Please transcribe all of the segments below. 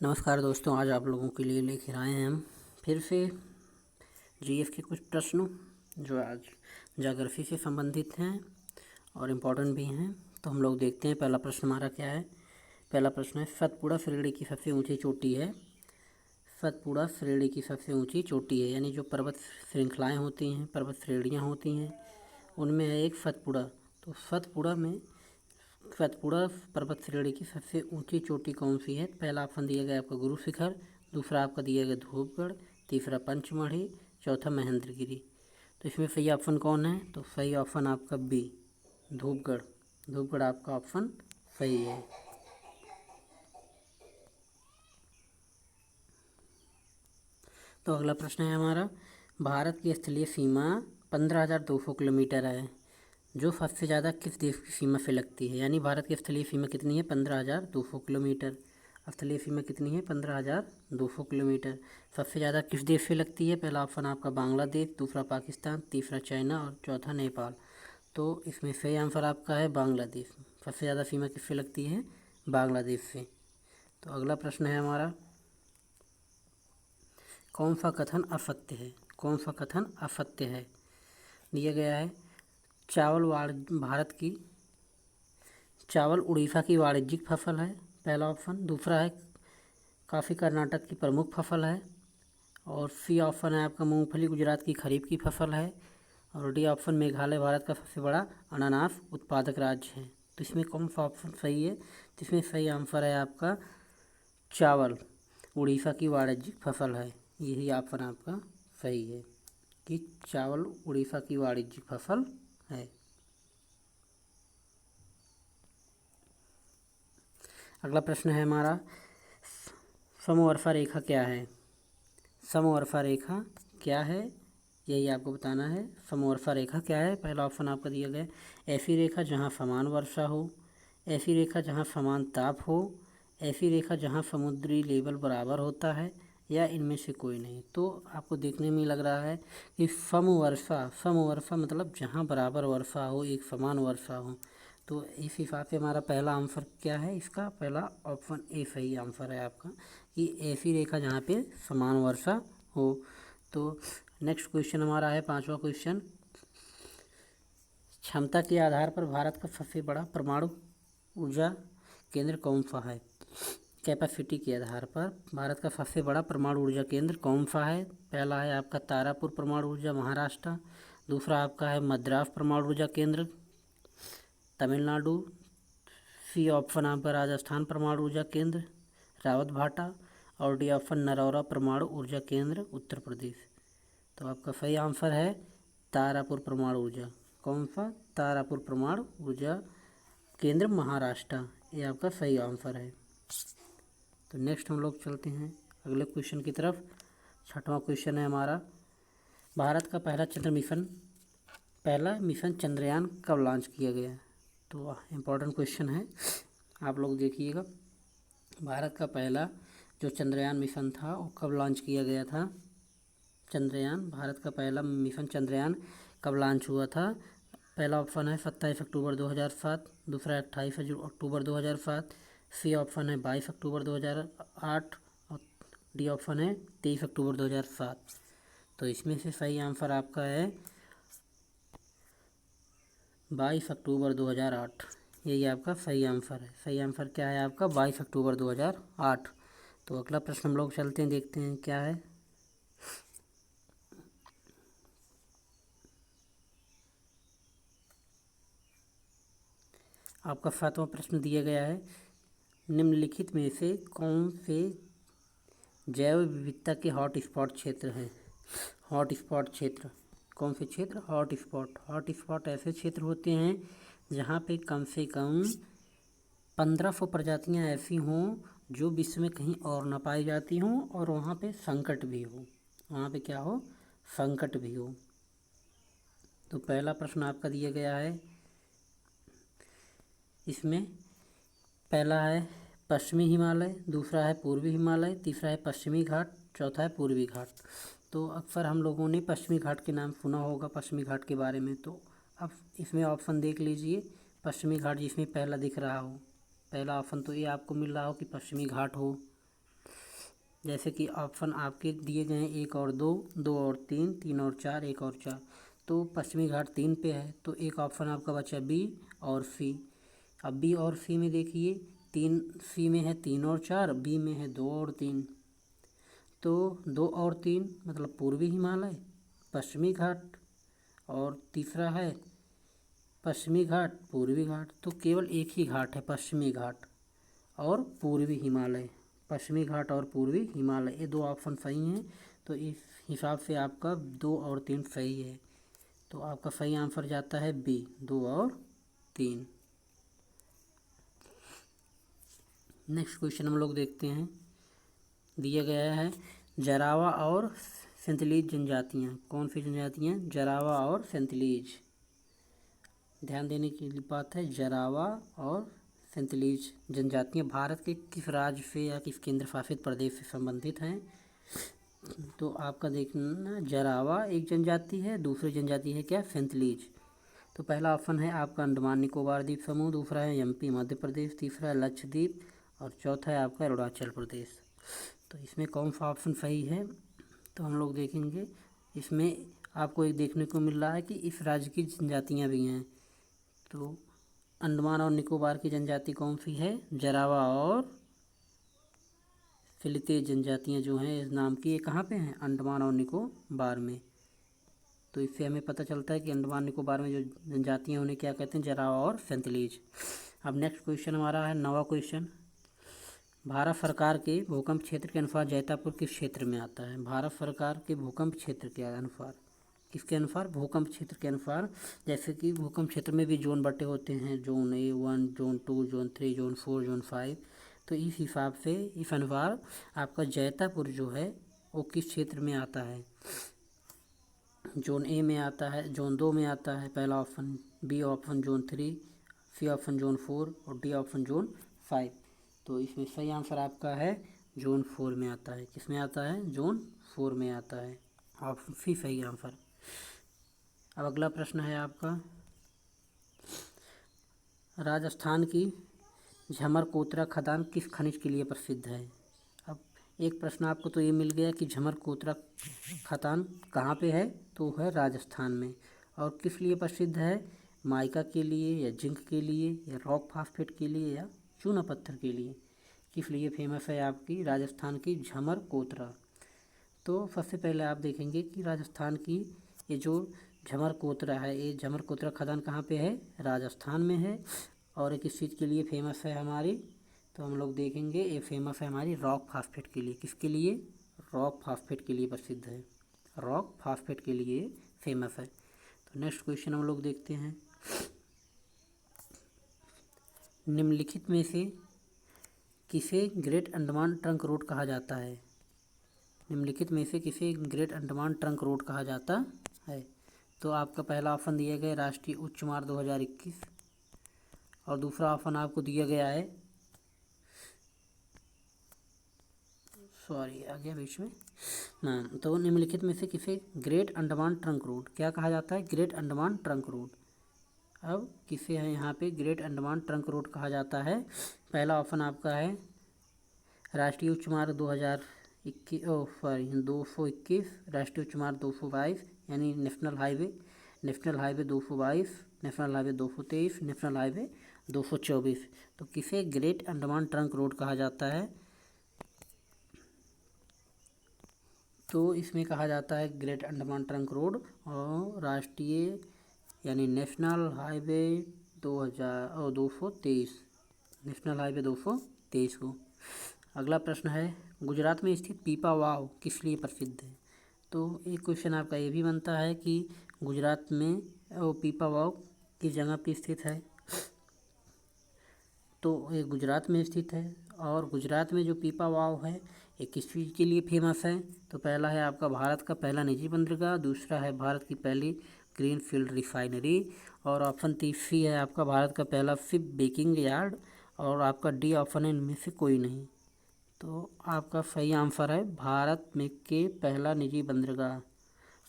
नमस्कार दोस्तों, आज आप लोगों के लिए लेकर आए हैं हम फिर से जीएस के कुछ प्रश्न जो आज ज्योग्राफी से संबंधित हैं और इम्पोर्टेंट भी हैं। तो हम लोग देखते हैं पहला प्रश्न हमारा क्या है। पहला प्रश्न है, सतपुड़ा श्रेणी की सबसे ऊंची चोटी है। सतपुड़ा श्रेणी की सबसे ऊंची चोटी है, यानी जो पर्वत श्रृंखलाएँ होती हैं, पर्वत श्रेणियाँ होती हैं, उनमें है एक सतपुड़ा। तो सतपुड़ा पर्वत श्रेणी की सबसे ऊंची चोटी कौन सी है? पहला ऑप्शन दिया गया आपका गुरु शिखर, दूसरा आपका दिया गया धूपगढ़, तीसरा पंचमढ़ी, चौथा महेंद्रगिरी। तो इसमें सही ऑप्शन कौन है? तो सही ऑप्शन आपका बी, धूपगढ़। धूपगढ़ आपका ऑप्शन सही है। तो अगला प्रश्न है हमारा, भारत की स्थलीय सीमा 15,200 किलोमीटर है, जो सबसे ज़्यादा किस देश की सीमा से लगती है? यानी भारत की स्थलीय सीमा कितनी है? 15,200 किलोमीटर। स्थलीय सीमा कितनी है? 15,200 किलोमीटर। सबसे ज़्यादा किस देश से लगती है? पहला ऑप्शन आपका बांग्लादेश, दूसरा पाकिस्तान, तीसरा चाइना और चौथा नेपाल। तो इसमें सही आंसर आपका है बांग्लादेश। सबसे ज़्यादा सीमा किससे लगती है? बांग्लादेश से। तो अगला प्रश्न है हमारा, कौन सा कथन असत्य है? कौन सा कथन असत्य है? दिया गया है, चावल उड़ीसा की वाणिज्यिक फसल है, पहला ऑप्शन। दूसरा है, कॉफ़ी कर्नाटक की प्रमुख फसल है। और सी ऑप्शन है आपका, मूंगफली गुजरात की खरीफ की फसल है। और डी ऑप्शन, मेघालय भारत का सबसे बड़ा अनानास उत्पादक राज्य है। तो इसमें कौन सा ऑप्शन सही है? तो इसमें सही आंसर है आपका चावल उड़ीसा की वाणिज्यिक फसल है। यही ऑप्शन आपका सही है कि चावल उड़ीसा की वाणिज्यिक फसल है। अगला प्रश्न है हमारा, समवर्षा रेखा क्या है? समवर्षा रेखा क्या है, यही आपको बताना है। समवर्षा रेखा क्या है? पहला ऑप्शन आपका दिया गया, ऐसी रेखा जहां समान वर्षा हो, ऐसी रेखा जहां समान ताप हो, ऐसी रेखा जहां समुद्री लेवल बराबर होता है, या इनमें से कोई नहीं। तो आपको देखने में लग रहा है कि समवर्षा मतलब जहां बराबर वर्षा हो, एक समान वर्षा हो। तो इस हिसाब से हमारा पहला आंसर क्या है? इसका पहला ऑप्शन ए सही आंसर है आपका, कि ऐसी रेखा जहाँ पे समान वर्षा हो। तो नेक्स्ट क्वेश्चन हमारा है, पांचवा क्वेश्चन, क्षमता के आधार पर भारत का सबसे बड़ा परमाणु ऊर्जा केंद्र कौन सा है? कैपेसिटी के आधार पर भारत का सबसे बड़ा परमाणु ऊर्जा केंद्र कौन सा है? पहला है आपका तारापुर परमाणु ऊर्जा महाराष्ट्र, दूसरा आपका है मद्रास परमाणु ऊर्जा केंद्र तमिलनाडु, सी ऑप्शन आपका राजस्थान परमाणु ऊर्जा केंद्र रावत भाटा, और डी ऑप्शन नरौरा परमाणु ऊर्जा केंद्र उत्तर प्रदेश। तो आपका सही आंसर है तारापुर परमाणु ऊर्जा। कौन सा? तारापुर परमाणु ऊर्जा केंद्र महाराष्ट्र, ये आपका सही आंसर है। तो नेक्स्ट हम लोग चलते हैं अगले क्वेश्चन की तरफ। छठवां क्वेश्चन है हमारा, भारत का पहला मिशन चंद्रयान कब लॉन्च किया गया? तो इम्पोर्टेंट क्वेश्चन है, आप लोग देखिएगा। भारत का पहला जो चंद्रयान मिशन था वो कब लॉन्च किया गया था? भारत का पहला मिशन चंद्रयान कब लॉन्च हुआ था? पहला ऑप्शन है 27 अक्टूबर 2007, दूसरा 28 अक्टूबर 2007, सी ऑप्शन है 22 अक्टूबर 2008 और डी ऑप्शन है 23 अक्टूबर 2007। तो इसमें से सही आंसर आपका है 22 अक्टूबर 2008। यही आपका सही आंसर है। सही आंसर क्या है आपका? 22 अक्टूबर 2008। तो अगला प्रश्न हम लोग चलते हैं, देखते हैं क्या है। आपका सातवां प्रश्न दिया गया है, निम्नलिखित में से कौन से जैव विविधता के हॉटस्पॉट क्षेत्र हैं? हॉटस्पॉट क्षेत्र कौन से क्षेत्र? हॉटस्पॉट ऐसे क्षेत्र होते हैं जहाँ पे कम से कम 1500 प्रजातियाँ ऐसी हों जो विश्व में कहीं और ना पाई जाती हों, और वहाँ पे संकट भी हो। वहाँ पे क्या हो? संकट भी हो। तो पहला प्रश्न आपका दिया गया है, इसमें पहला है पश्चिमी हिमालय, दूसरा है पूर्वी हिमालय, तीसरा है पश्चिमी घाट, चौथा है पूर्वी घाट। तो अक्सर हम लोगों ने पश्चिमी घाट के नाम सुना होगा, पश्चिमी घाट के बारे में। तो अब इसमें ऑप्शन देख लीजिए, पश्चिमी घाट जिसमें पहला दिख रहा हो, पहला ऑप्शन तो ये आपको मिल रहा हो कि पश्चिमी घाट हो। जैसे कि ऑप्शन आपके दिए गए हैं 1 और 2, 2 और 3, 3 और 4, 1 और 4। तो पश्चिमी घाट 3 पे है, तो एक ऑप्शन आपका बचा बी और सी। अब बी और सी में देखिए, 3 सी में है 3 और 4, बी में है 2 और 3। तो 2 और 3 मतलब पूर्वी हिमालय, पश्चिमी घाट, और तीसरा है पश्चिमी घाट, पूर्वी घाट। तो केवल एक ही घाट है, पश्चिमी घाट और पूर्वी हिमालय। पश्चिमी घाट और पूर्वी हिमालय, ये 2 ऑप्शन सही हैं। तो इस हिसाब से आपका 2 और 3 सही है। तो आपका सही आंसर जाता है बी, 2 और 3। नेक्स्ट क्वेश्चन हम लोग देखते हैं। दिया गया है जरावा और सेंतलीज जनजातियाँ। कौन सी जनजातियाँ? जरावा और सेंतलीज। ध्यान देने की बात है, जरावा और सेंतलीज जनजातियाँ भारत के किस राज्य से या किस केंद्र शासित प्रदेश से संबंधित हैं? तो आपका देखना, जरावा एक जनजाति है, दूसरी जनजाति है क्या? सेंतलीज। तो पहला ऑप्शन है आपका अंडमान निकोबार द्वीप समूह, दूसरा है एमपी मध्य प्रदेश, तीसरा है लक्षद्वीप और चौथा है आपका अरुणाचल प्रदेश। तो इसमें कौन सा ऑप्शन सही है? तो हम लोग देखेंगे, इसमें आपको एक देखने को मिल रहा है कि इस राज्य की जनजातियाँ भी हैं। तो अंडमान और निकोबार की जनजाति कौन सी है? जरावा और सिलिते जनजातियाँ जो हैं इस नाम की, ये कहाँ पे हैं? अंडमान और निकोबार में। तो इससे हमें पता चलता है कि अंडमान निकोबार में जो जनजातियाँ उन्हें क्या कहते हैं? जरावा और सेंतलीज। अब नेक्स्ट क्वेश्चन हमारा है 9वां क्वेश्चन। भारत सरकार के भूकंप क्षेत्र के अनुसार जैतापुर किस क्षेत्र में आता है? भारत सरकार के भूकंप क्षेत्र के अनुसार, किसके अनुसार? भूकंप क्षेत्र के अनुसार। जैसे कि भूकंप क्षेत्र में भी जोन बटे होते हैं, zone A1, zone 2, zone 3, zone 4, zone 5। तो इस हिसाब से इस अनुसार आपका जैतापुर जो है वो किस क्षेत्र में आता है? जोन ए में आता है, जोन 2 में आता है पहला option, B option zone 3, C option zone 4 और डी ऑप्शन जोन 5। तो इसमें सही आंसर आपका है जोन 4 में आता है। किस में आता है? जोन 4 में आता है। ऑप्शन सी सही आंसर। अब अगला प्रश्न है आपका, राजस्थान की झमरकोतरा खदान किस खनिज के लिए प्रसिद्ध है? अब एक प्रश्न आपको तो ये मिल गया कि झमरकोतरा खदान कहाँ पे है? तो है राजस्थान में। और किस लिए प्रसिद्ध है? माइका के लिए या जिंक के लिए या रॉक फास्फेट के लिए या चूना पत्थर के लिए? किस लिए फेमस है आपकी राजस्थान की झमरकोतरा? तो सबसे पहले आप देखेंगे कि राजस्थान की ये जो झमरकोतरा है, ये झमरकोतरा खदान कहाँ पे है? राजस्थान में है। और ये किस चीज़ के लिए फेमस है हमारी? तो हम लोग देखेंगे ये फेमस है हमारी रॉक फास्फेट के लिए। किसके लिए? रॉक फास्फेट के लिए प्रसिद्ध है, रॉक फास्फेट के लिए फेमस है। तो नेक्स्ट क्वेश्चन हम लोग देखते हैं, निम्नलिखित में से किसे ग्रेट अंडमान ट्रंक रोड कहा जाता है? निम्नलिखित में से किसे ग्रेट अंडमान ट्रंक रोड कहा जाता है? तो आपका पहला ऑप्शन दिया गया राष्ट्रीय उच्च मार्ग 2021 और दूसरा ऑप्शन आपको दिया गया है, सॉरी आ गया बीच में ना। तो निम्नलिखित में से किसे ग्रेट अंडमान ट्रंक रोड क्या कहा जाता है? Great Andaman trunk road. अब किसे है यहाँ पे ग्रेट अंडमान ट्रंक रोड कहा जाता है? पहला ऑप्शन आपका है राष्ट्रीय उच्च मार्ग 221, राष्ट्रीय उच्च मार्ग 222 यानी national highway 222, national highway 223, national highway 224। तो किसे ग्रेट अंडमान ट्रंक रोड कहा जाता है? तो इसमें कहा जाता है ग्रेट अंडमान ट्रंक रोड और राष्ट्रीय यानी नेशनल हाईवे 223, नेशनल हाईवे 223 को। अगला प्रश्न है, गुजरात में स्थित पीपा वाव किस लिए प्रसिद्ध है? तो एक क्वेश्चन आपका ये भी बनता है कि गुजरात में वो पीपा वाव किस जगह पे स्थित है? तो ये गुजरात में स्थित है। और गुजरात में जो पीपा वाव है ये किस चीज़ के लिए फेमस है? तो पहला है आपका भारत का पहला निजी बंदरगाह, दूसरा है भारत की पहली ग्रीन फील्ड रिफाइनरी और ऑप्शन तीसरी है आपका भारत का पहला शिप बेकिंग यार्ड और आपका डी ऑप्शन है इनमें से कोई नहीं। तो आपका सही आंसर है भारत में के पहला निजी बंदरगाह।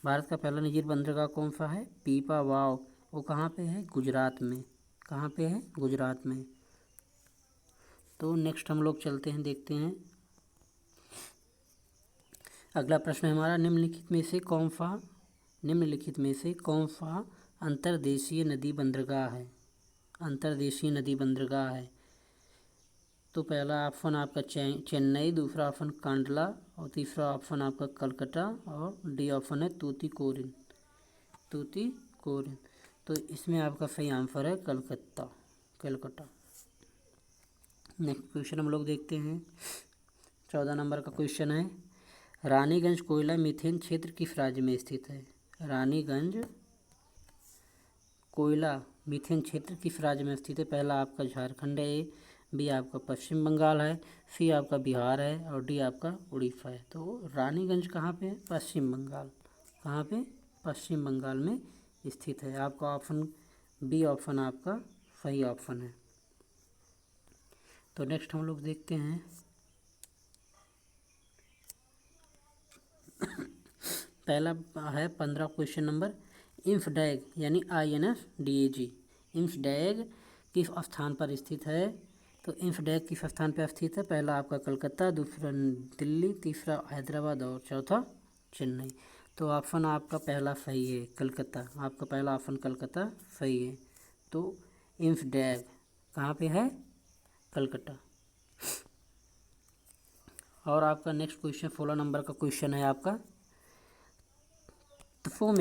भारत का पहला निजी बंदरगाह कौन सा है? पीपा वाव। वो कहाँ पे है? गुजरात में। कहाँ पे है? गुजरात में। तो नेक्स्ट हम लोग चलते हैं, देखते हैं अगला प्रश्न है हमारा, निम्नलिखित में से कौन सा अंतर्देशीय नदी बंदरगाह है? अंतर्देशीय नदी बंदरगाह है। तो पहला ऑप्शन आपका चेन्नई, दूसरा ऑप्शन कांडला और तीसरा ऑप्शन आपका कलकत्ता और डी ऑप्शन है तूतीकोरिन। तो इसमें आपका सही आंसर है कलकत्ता। नेक्स्ट क्वेश्चन हम लोग देखते हैं। 14 नंबर का क्वेश्चन है, रानीगंज कोयला मीथेन क्षेत्र किस राज्य में स्थित है? रानीगंज कोयला मीथेन क्षेत्र किस राज्य में स्थित है? पहला आपका झारखंड है, बी आपका पश्चिम बंगाल है, सी आपका बिहार है और डी आपका उड़ीसा है। तो रानीगंज कहाँ पे है? पश्चिम बंगाल। कहाँ पे? पश्चिम बंगाल में स्थित है। आपका ऑप्शन बी ऑप्शन आपका सही ऑप्शन है। तो नेक्स्ट हम लोग देखते हैं पहला है 15 क्वेश्चन नंबर, इंफडैग यानी INFDAG इंफडैग किस स्थान पर स्थित है? तो इंफडैग किस स्थान पर स्थित है? पहला आपका कलकत्ता, दूसरा दिल्ली, तीसरा हैदराबाद और चौथा चेन्नई। तो ऑप्शन आपका पहला सही है, कलकत्ता। आपका पहला ऑप्शन कलकत्ता सही है। तो इंफडैग कहाँ पे है? कलकत्ता। और आपका नेक्स्ट क्वेश्चन 16 नंबर का क्वेश्चन है आपका, तुफो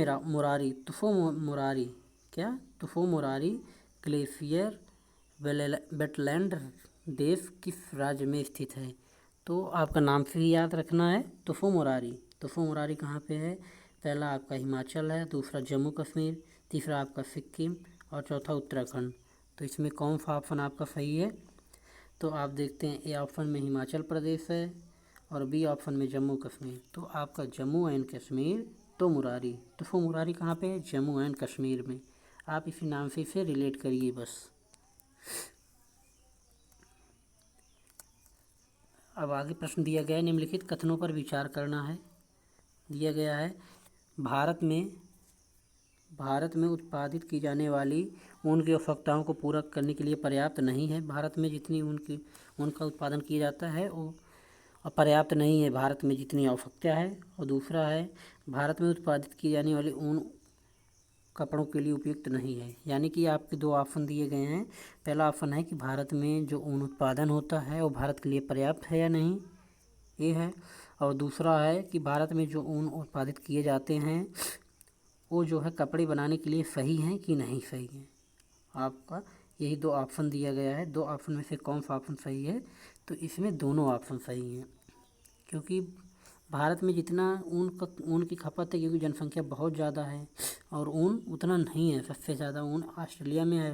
मुरारी ग्लेशियर वेटलैंड देश किस राज्य में स्थित है? तो आपका नाम से ही याद रखना है, तुफो मुरारी कहाँ पे है? पहला आपका हिमाचल है, दूसरा जम्मू कश्मीर, तीसरा आपका सिक्किम और चौथा उत्तराखंड। तो इसमें कौन सा ऑप्शन आपका सही है? तो आप देखते हैं ए ऑप्शन में हिमाचल प्रदेश है और बी ऑप्शन में जम्मू कश्मीर। तो आपका जम्मू एंड कश्मीर तो मुरारी कहाँ पे है? जम्मू एंड कश्मीर में। आप इसी नाम से इसे रिलेट करिए बस। अब आगे प्रश्न दिया गया है, निम्नलिखित कथनों पर विचार करना है। दिया गया है, भारत में उत्पादित की जाने वाली ऊन की आवश्यकताओं को पूरा करने के लिए पर्याप्त नहीं है। भारत में जितनी ऊन का उत्पादन किया जाता है वो पर्याप्त नहीं है भारत में जितनी आवश्यकता है। और दूसरा है, भारत में उत्पादित की जाने वाली ऊन कपड़ों के लिए उपयुक्त नहीं है। यानी कि आपके दो ऑप्शन दिए गए हैं। पहला ऑप्शन है कि भारत में जो ऊन उत्पादन होता है वो भारत के लिए पर्याप्त है या नहीं, ये है। और दूसरा है कि भारत में जो ऊन उत्पादित किए जाते हैं वो जो है कपड़े बनाने के लिए सही हैं कि नहीं सही हैं। आपका यही दो ऑप्शन दिया गया है। दो ऑप्शन में से कौन सा ऑप्शन सही है? तो इसमें दोनों ऑप्शन सही हैं, क्योंकि भारत में जितना ऊन की खपत है, क्योंकि जनसंख्या बहुत ज़्यादा है और ऊन उतना नहीं है। सबसे ज़्यादा ऊन ऑस्ट्रेलिया में है।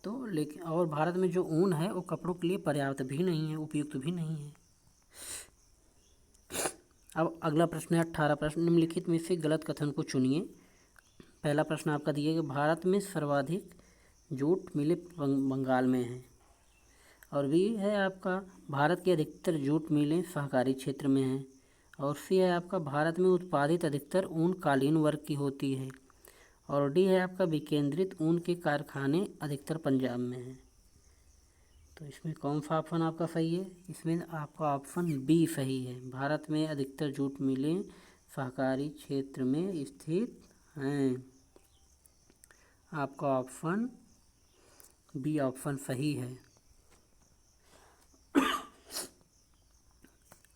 तो लेकिन और भारत में जो ऊन है वो कपड़ों के लिए पर्याप्त भी नहीं है, उपयुक्त भी नहीं है। अब अगला प्रश्न है 18 प्रश्न, निम्नलिखित में से गलत कथन को चुनिए। पहला प्रश्न आपका दिया कि भारत में सर्वाधिक जूट मिलें बंगाल में हैं। और बी है आपका, भारत के अधिकतर जूट मिलें सहकारी क्षेत्र में हैं। और सी है आपका, भारत में उत्पादित अधिकतर ऊन कालीन वर्ग की होती है। और डी है आपका, विकेंद्रित ऊन के कारखाने अधिकतर पंजाब में हैं। तो इसमें कौन सा ऑप्शन आपका सही है? इसमें आपका ऑप्शन बी सही है, भारत में अधिकतर जूट मिलें सहकारी क्षेत्र में स्थित हैं। आपका ऑप्शन बी ऑप्शन सही है।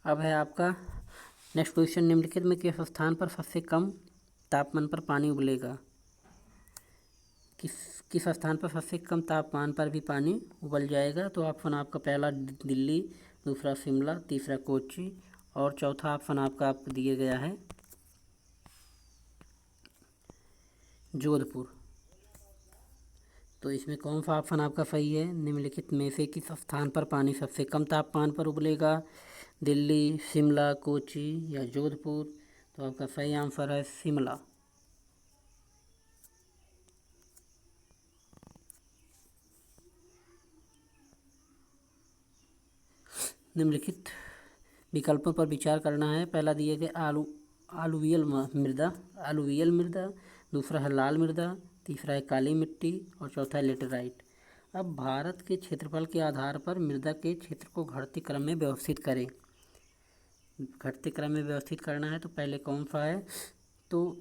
अब है आपका नेक्स्ट क्वेश्चन, निम्नलिखित में किस स्थान पर सबसे कम तापमान पर पानी उबलेगा? किस स्थान पर सबसे कम तापमान पर भी पानी उबल जाएगा? तो ऑप्शन आपका पहला दिल्ली, दूसरा शिमला, तीसरा कोच्चि और चौथा ऑप्शन आपका दिया गया है जोधपुर। तो इसमें कौन सा ऑप्शन आपका सही है? निम्नलिखित में से किस स्थान पर पानी सबसे कम तापमान पर उबलेगा? दिल्ली, शिमला, कोच्चि या जोधपुर? तो आपका सही आंसर है शिमला। निम्नलिखित विकल्पों पर विचार करना है। पहला दिए गए आलुवियल मृदा, दूसरा है लाल मृदा, तीसरा है काली मिट्टी और चौथा है लेटेराइट। अब भारत के क्षेत्रफल के आधार पर मृदा के क्षेत्र को घटते क्रम में व्यवस्थित करें। घटते क्रम में व्यवस्थित करना है तो पहले कौन सा है, तो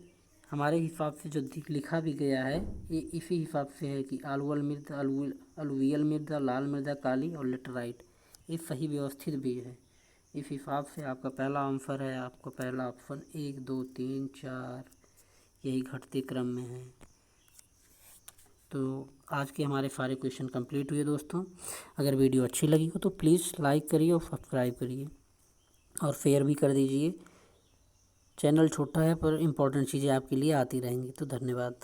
हमारे हिसाब से जो लिखा भी गया है ये इसी हिसाब से है कि आलूवल मृदा, अलूवियल मृदा, लाल मृदा, काली और लेटराइट, ये सही व्यवस्थित भी है। इस हिसाब से आपका पहला आंसर है, आपका पहला ऑप्शन 1 2 3 4 यही घटते क्रम में है। तो आज के हमारे सारे क्वेश्चन कंप्लीट हुए दोस्तों। अगर वीडियो अच्छी लगी हो तो प्लीज़ लाइक करिए और सब्सक्राइब करिए और शेयर भी कर दीजिए। चैनल छोटा है पर इम्पोर्टेंट चीज़ें आपके लिए आती रहेंगी। तो धन्यवाद।